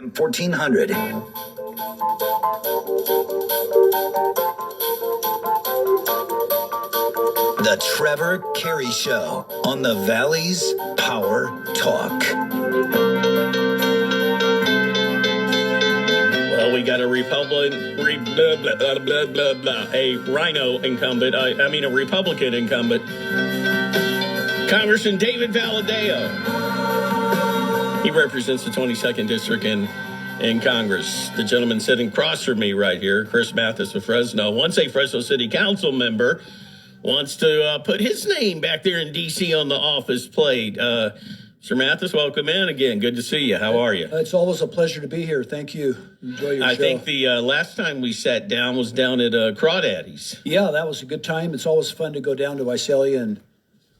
1400. The Trevor Carey Show on the Valley's Power Talk. Well, we got a a rhino incumbent, a Republican incumbent, Congressman David Valadao. He represents the 22nd District in Congress. The gentleman sitting across from me right here, Chris Mathys of Fresno, once a Fresno City Council member, wants to put his name back there in D.C. on the office plate. Mr. Mathys, welcome in again. Good to see you. How are you? It's always a pleasure to be here. Thank you. Enjoy your show. I think the last time we sat down was down at Crawdaddy's. Yeah, that was a good time. It's always fun to go down to Visalia and...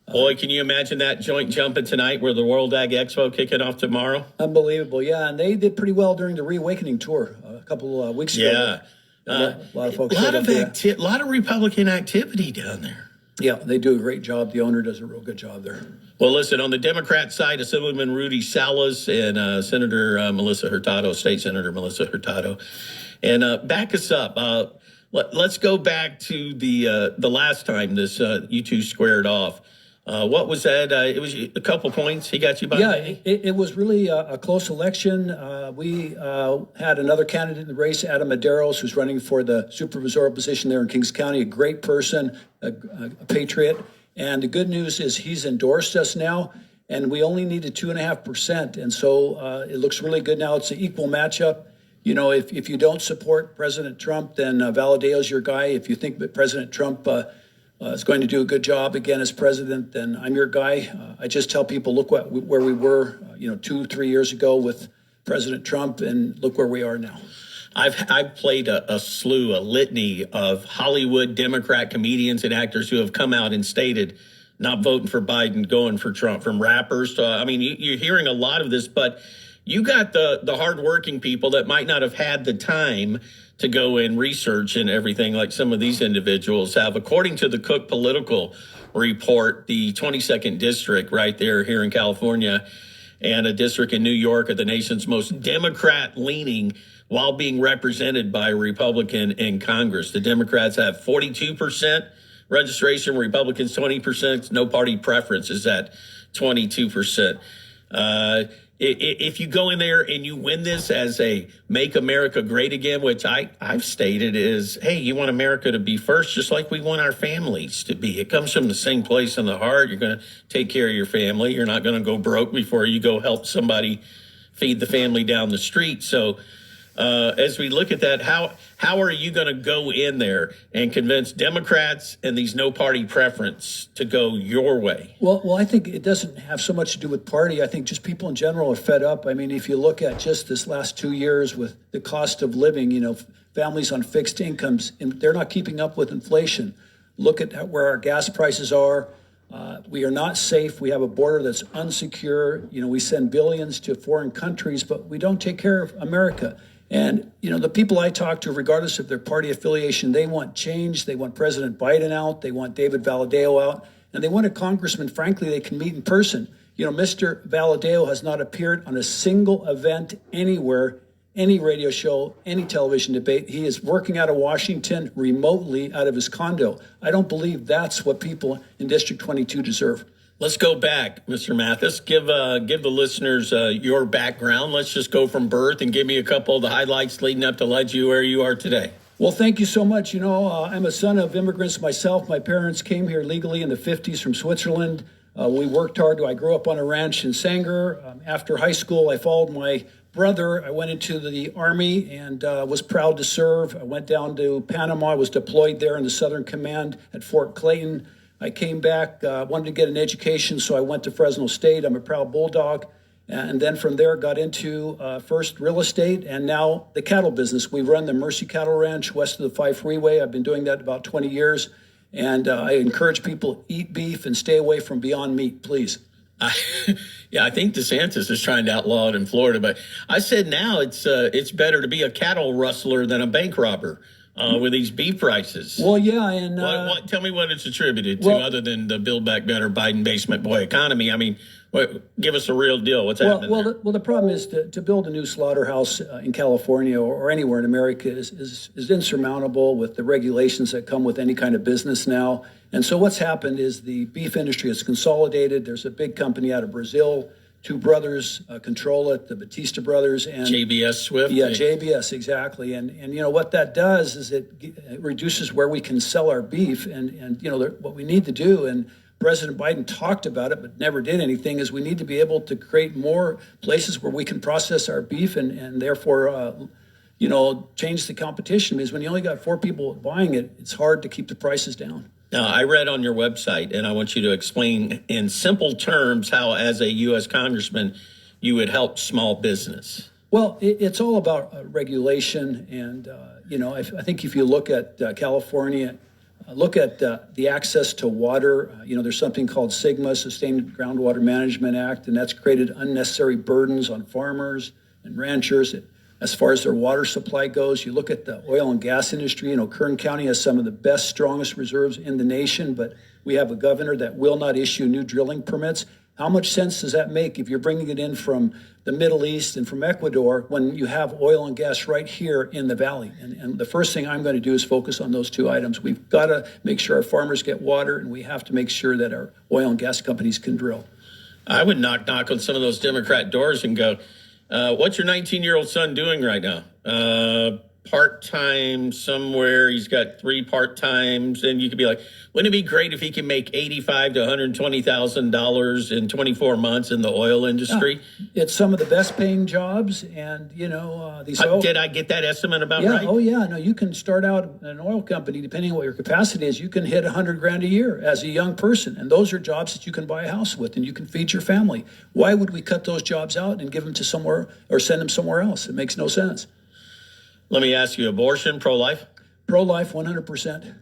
Boy, can you imagine that joint jumping tonight where the World Ag Expo kicking off tomorrow? Unbelievable, yeah. And they did pretty well during the Reawakening tour a couple of weeks ago. Yeah. A lot of folks. A lot of Republican activity down there. Yeah, they do a great job. The owner does a real good job there. Well, listen, on the Democrat side, Assemblyman Rudy Salas and Senator Melissa Hurtado, State Senator Melissa Hurtado. And back us up. Let's go back to the last time this you two squared off. What was that? It was a couple points. He got you by. Yeah, it was really a close election. We had another candidate in the race, Adam Medeiros, who's running for the supervisorial position there in Kings County, a great person, a patriot. And the good news is he's endorsed us now, and we only needed 2.5%. And so it looks really good now. It's an equal matchup. You know, if you don't support President Trump, then Valadao's your guy. If you think that President Trump is going to do a good job again as president, then I'm your guy. I just tell people, look where we were, 2-3 years ago with President Trump, and look where we are now. I've played a litany of Hollywood Democrat comedians and actors who have come out and stated not voting for Biden, going for Trump, from rappers to, you're hearing a lot of this, but you got the hardworking people that might not have had the time to go and research and everything like some of these individuals have. According to the Cook Political Report, the 22nd District right there here in California and a district in New York are the nation's most Democrat-leaning while being represented by a Republican in Congress. The Democrats have 42% registration, Republicans 20%. No party preference is at 22%. If you go in there and you win this as a Make America Great Again, which I've stated is, hey, you want America to be first, just like we want our families to be. It comes from the same place in the heart. You're going to take care of your family. You're not going to go broke before you go help somebody feed the family down the street. So as we look at that, how are you going to go in there and convince Democrats and these no party preference to go your way? Well, I think it doesn't have so much to do with party. I think just people in general are fed up. If you look at just this last 2 years with the cost of living, families on fixed incomes, and they're not keeping up with inflation. Look at where our gas prices are. We are not safe. We have a border that's unsecure. We send billions to foreign countries, but we don't take care of America. And, the people I talk to, regardless of their party affiliation, they want change. They want President Biden out. They want David Valadao out. And they want a congressman, frankly, they can meet in person. Mr. Valadao has not appeared on a single event anywhere, any radio show, any television debate. He is working out of Washington remotely out of his condo. I don't believe that's what people in District 22 deserve. Let's go back, Mr. Mathys. Give the listeners your background. Let's just go from birth and give me a couple of the highlights leading up to lead you where you are today. Well, thank you so much. I'm a son of immigrants myself. My parents came here legally in the 50s from Switzerland. We worked hard. I grew up on a ranch in Sanger. After high school, I followed my brother. I went into the Army and was proud to serve. I went down to Panama. I was deployed there in the Southern Command at Fort Clayton. I came back, wanted to get an education, so I went to Fresno State. I'm a proud Bulldog. And then from there, got into first real estate and now the cattle business. We run the Mercy Cattle Ranch west of the 5 Freeway. I've been doing that about 20 years. And I encourage people, eat beef and stay away from Beyond Meat, please. I think DeSantis is trying to outlaw it in Florida. But I said now it's better to be a cattle rustler than a bank robber. With these beef prices. Well, yeah, and tell me what it's attributed to, other than the Build Back Better Biden basement boy economy. Give us a real deal. What's Well, happening well, there? the problem is to build a new slaughterhouse in California or anywhere in America is insurmountable with the regulations that come with any kind of business now. And so what's happened is the beef industry has consolidated. There's a big company out of Brazil. Two brothers control it, the Batista brothers. And JBS Swift? Yeah, JBS, exactly. And you know, what that does is it reduces where we can sell our beef. And you know, what we need to do, and President Biden talked about it but never did anything, is we need to be able to create more places where we can process our beef and therefore, you know, change the competition. Because when you only got 4 people buying it, it's hard to keep the prices down. Now, I read on your website, and I want you to explain in simple terms how, as a U.S. congressman, you would help small business. Well, it's all about regulation. And, you know, I think if you look at California, look at the access to water. You know, there's something called SGMA, Sustained Groundwater Management Act, and that's created unnecessary burdens on farmers and ranchers as far as their water supply goes. You look at the oil and gas industry. You know, Kern County has some of the best, strongest reserves in the nation, but we have a governor that will not issue new drilling permits. How much sense does that make if you're bringing it in from the Middle East and from Ecuador when you have oil and gas right here in the valley? And the first thing I'm going to do is focus on those 2 items. We've got to make sure our farmers get water, and we have to make sure that our oil and gas companies can drill. I would knock on some of those Democrat doors and go, what's your 19-year-old son doing right now? Part-time somewhere. He's got 3 part-times. And you could be like, wouldn't it be great if he can make $85,000 to $120,000 in 24 months in the oil industry? It's some of the best paying jobs. And, you know, these oil... Did I get that estimate about yeah, right? Oh, yeah. No, you can start out in an oil company, depending on what your capacity is, you can hit $100,000 a year as a young person. And those are jobs that you can buy a house with and you can feed your family. Why would we cut those jobs out and give them to somewhere or send them somewhere else? It makes no sense. Let me ask you, abortion, pro-life? Pro-life, 100%.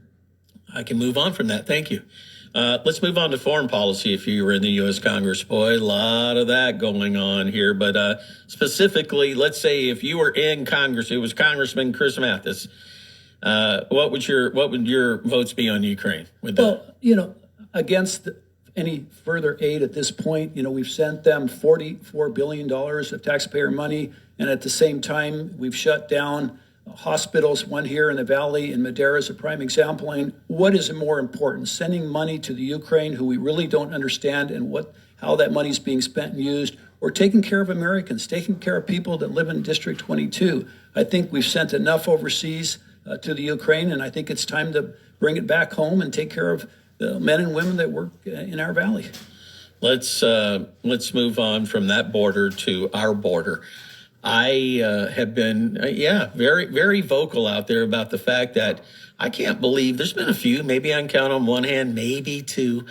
I can move on from that. Thank you. Let's move on to foreign policy. If you were in the U.S. Congress, boy, a lot of that going on here. But specifically, let's say if you were in Congress, it was Congressman Chris Mathys. What would your votes be on Ukraine? Well, you know, against any further aid at this point, you know, we've sent them $44 billion of taxpayer money. And at the same time, we've shut down hospitals, one here in the Valley, in Madera is a prime example. And what is more important, sending money to the Ukraine, who we really don't understand and how that money is being spent and used, or taking care of Americans, taking care of people that live in District 22? I think we've sent enough overseas to the Ukraine, and I think it's time to bring it back home and take care of the men and women that work in our Valley. Let's move on from that border to our border. I have been, very, very vocal out there about the fact that I can't believe there's been a few, maybe I can count on one hand, maybe 2,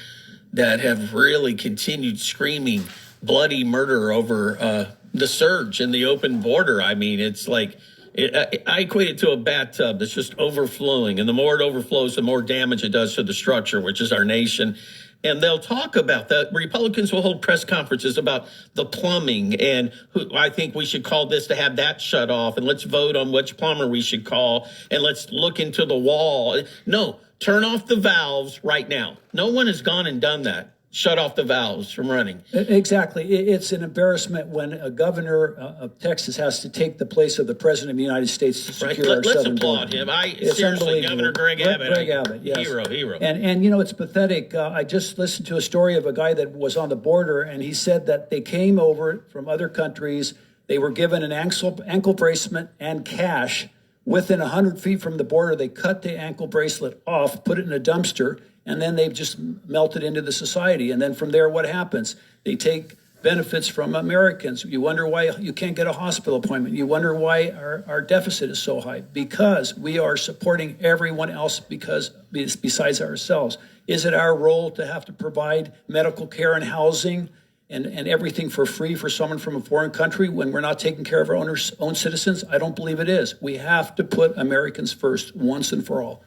that have really continued screaming bloody murder over the surge in the open border. I mean, it's like, I equate it to a bathtub that's just overflowing. And the more it overflows, the more damage it does to the structure, which is our nation. And they'll talk about that. Republicans will hold press conferences about the plumbing and I think we should call this to have that shut off. And let's vote on which plumber we should call. And let's look into the wall. No, turn off the valves right now. No one has gone and done that. Shut off the valves from running. Exactly. It's an embarrassment when a governor of Texas has to take the place of the president of the United States to secure our southern border. Let's applaud him. It's Seriously, Governor Greg Abbott. Greg Abbott, yes. Hero. And you know, it's pathetic. I just listened to a story of a guy that was on the border, and he said that they came over from other countries. They were given an ankle bracelet and cash. Within 100 feet from the border, they cut the ankle bracelet off, put it in a dumpster, and then they've just melted into the society. And then from there, what happens? They take benefits from Americans. You wonder why you can't get a hospital appointment. You wonder why our deficit is so high. Because we are supporting everyone else besides ourselves. Is it our role to have to provide medical care and housing and everything for free for someone from a foreign country when we're not taking care of our own citizens? I don't believe it is. We have to put Americans first once and for all.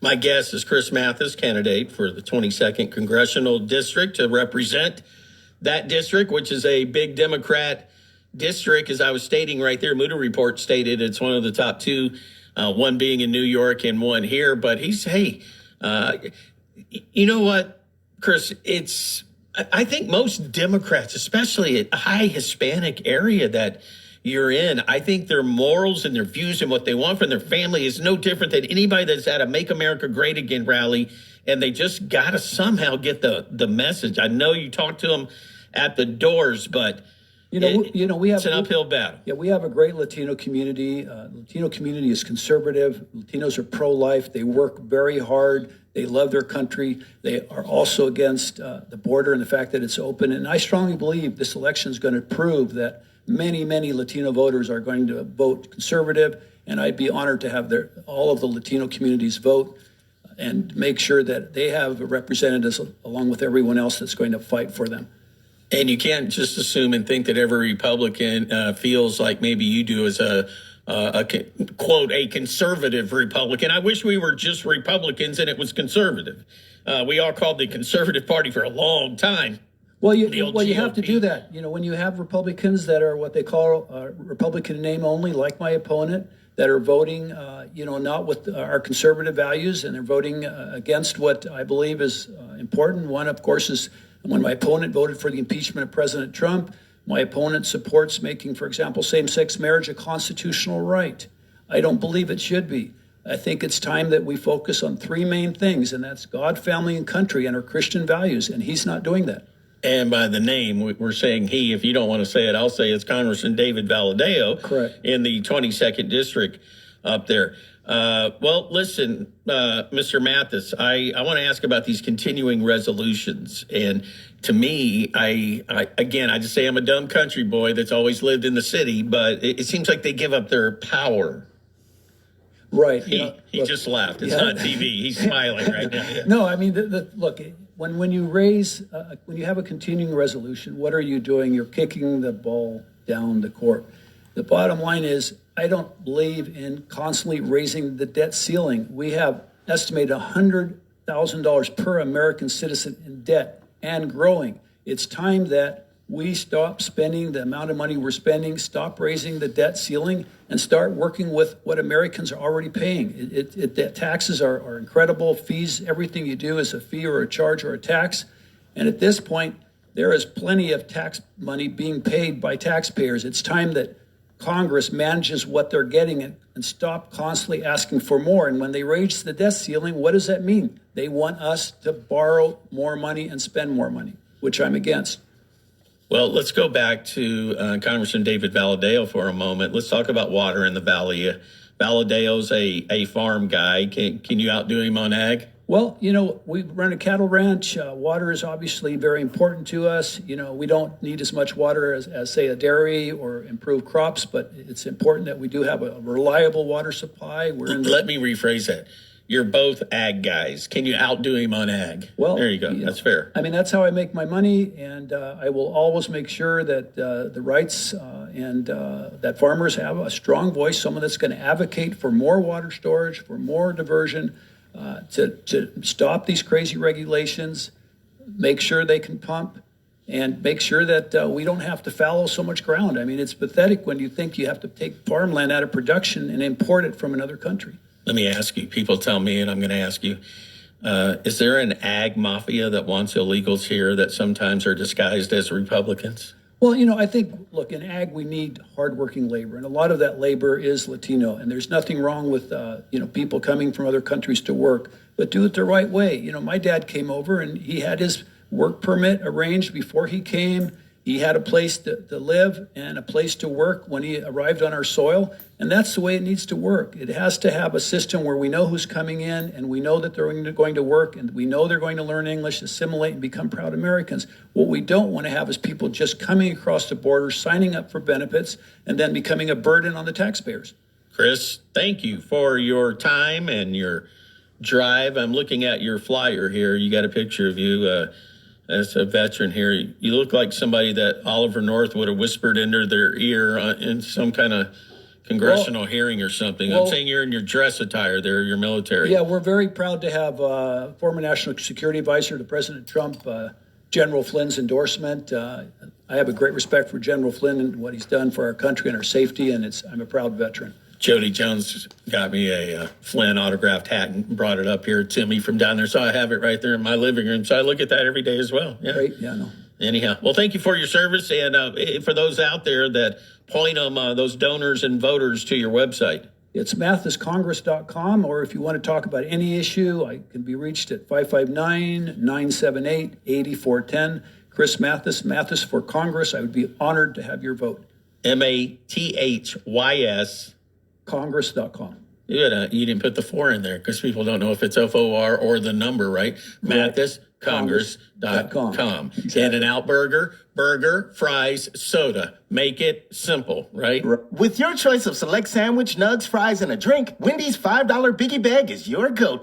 My guest is Chris Mathys, candidate for the 22nd Congressional District to represent that district, which is a big Democrat district. As I was stating right there, Moody Report stated it's one of the top 2, one being in New York and one here. But you know what, Chris, it's I think most Democrats, especially a high Hispanic area that you're in, I think their morals and their views and what they want from their family is no different than anybody that's at a Make America Great Again rally. And they just got to somehow get the message. I know you talk to them at the doors, but it's an uphill battle. Yeah, we have a great Latino community. Latino community is conservative. Latinos are pro-life. They work very hard. They love their country. They are also against the border and the fact that it's open. And I strongly believe this election is going to prove that many, many Latino voters are going to vote conservative. And I'd be honored to have all of the Latino communities vote and make sure that they have representatives along with everyone else that's going to fight for them. And you can't just assume and think that every Republican feels like maybe you do as a quote, a conservative Republican. I wish we were just Republicans and it was conservative. We all called the Conservative Party for a long time. Well, you have to do that. When you have Republicans that are what they call Republican in name only, like my opponent, that are voting, not with our conservative values, and they're voting against what I believe is important. One, of course, is when my opponent voted for the impeachment of President Trump. My opponent supports making, for example, same-sex marriage a constitutional right. I don't believe it should be. I think it's time that we focus on three main things, and that's God, family, and country, and our Christian values, and he's not doing that. And by the name, we're saying he. If you don't want to say it, I'll say it's Congressman David Valadao. Correct. In the 22nd District up there. Well, listen, Mr. Mathys, I want to ask about these continuing resolutions. And to me, I just say I'm a dumb country boy that's always lived in the city, but it seems like they give up their power. Right. He just laughed. It's not TV. He's smiling right now. Yeah. No, I mean, look, when you when you have a continuing resolution, what are you doing? You're kicking the ball down the court. The bottom line is, I don't believe in constantly raising the debt ceiling. We have estimated $100,000 per American citizen in debt and growing. It's time that we stop spending the amount of money we're spending, stop raising the debt ceiling, and start working with what Americans are already paying. The taxes are incredible. Fees, everything you do is a fee or a charge or a tax. And at this point, there is plenty of tax money being paid by taxpayers. It's time that Congress manages what they're getting and stop constantly asking for more. And when they raise the debt ceiling, what does that mean? They want us to borrow more money and spend more money, which I'm against. Well, let's go back to Congressman David Valadao for a moment. Let's talk about water in the valley. Valadao's a farm guy. Can you outdo him on ag? Well, we run a cattle ranch. Water is obviously very important to us. We don't need as much water as say, a dairy or improved crops, but it's important that we do have a reliable water supply. Let me rephrase that. You're both ag guys. Can you outdo him on ag? Well, there you go. That's fair. I mean, that's how I make my money, and I will always make sure that the rights and that farmers have a strong voice, someone that's going to advocate for more water storage, for more diversion, to stop these crazy regulations, make sure they can pump, and make sure that we don't have to fallow so much ground. I mean, it's pathetic when you think you have to take farmland out of production and import it from another country. Let me ask you, people tell me, and I'm going to ask you, is there an ag mafia that wants illegals here that sometimes are disguised as Republicans? Well, I think, look, in ag, we need hardworking labor, and a lot of that labor is Latino, and there's nothing wrong with, people coming from other countries to work, but do it the right way. My dad came over, and he had his work permit arranged before he came. He had a place to live and a place to work when he arrived on our soil, and that's the way it needs to work. It has to have a system where we know who's coming in, and we know that they're going to work, and we know they're going to learn English, assimilate, and become proud Americans. What we don't want to have is people just coming across the border, signing up for benefits, and then becoming a burden on the taxpayers. Chris, thank you for your time and your drive. I'm looking at your flyer here. You got a picture of you as a veteran here. You look like somebody that Oliver North would have whispered into their ear in some kind of congressional hearing or something. I'm saying you're in your dress attire there, your military. Yeah, we're very proud to have former National Security Advisor to President Trump, General Flynn's endorsement. I have a great respect for General Flynn and what he's done for our country and our safety, and I'm a proud veteran. Jody Jones got me a Flynn autographed hat and brought it up here to me from down there. So I have it right there in my living room. So I look at that every day as well. Yeah. Great. Yeah, no. Anyhow, well, thank you for your service. And for those out there that point them, those donors and voters to your website. It's mathyscongress.com, or if you want to talk about any issue, I can be reached at 559-978-8410. Chris Mathys, Mathys for Congress. I would be honored to have your vote. Mathys. Congress.com. You didn't put the 4 in there because people don't know if it's FOR or the number, right? Mathyscongress.com. Exactly. In-N-Out burger, fries, soda. Make it simple, right? With your choice of select sandwich, nugs, fries, and a drink, Wendy's $5 Biggie Bag is your go-to.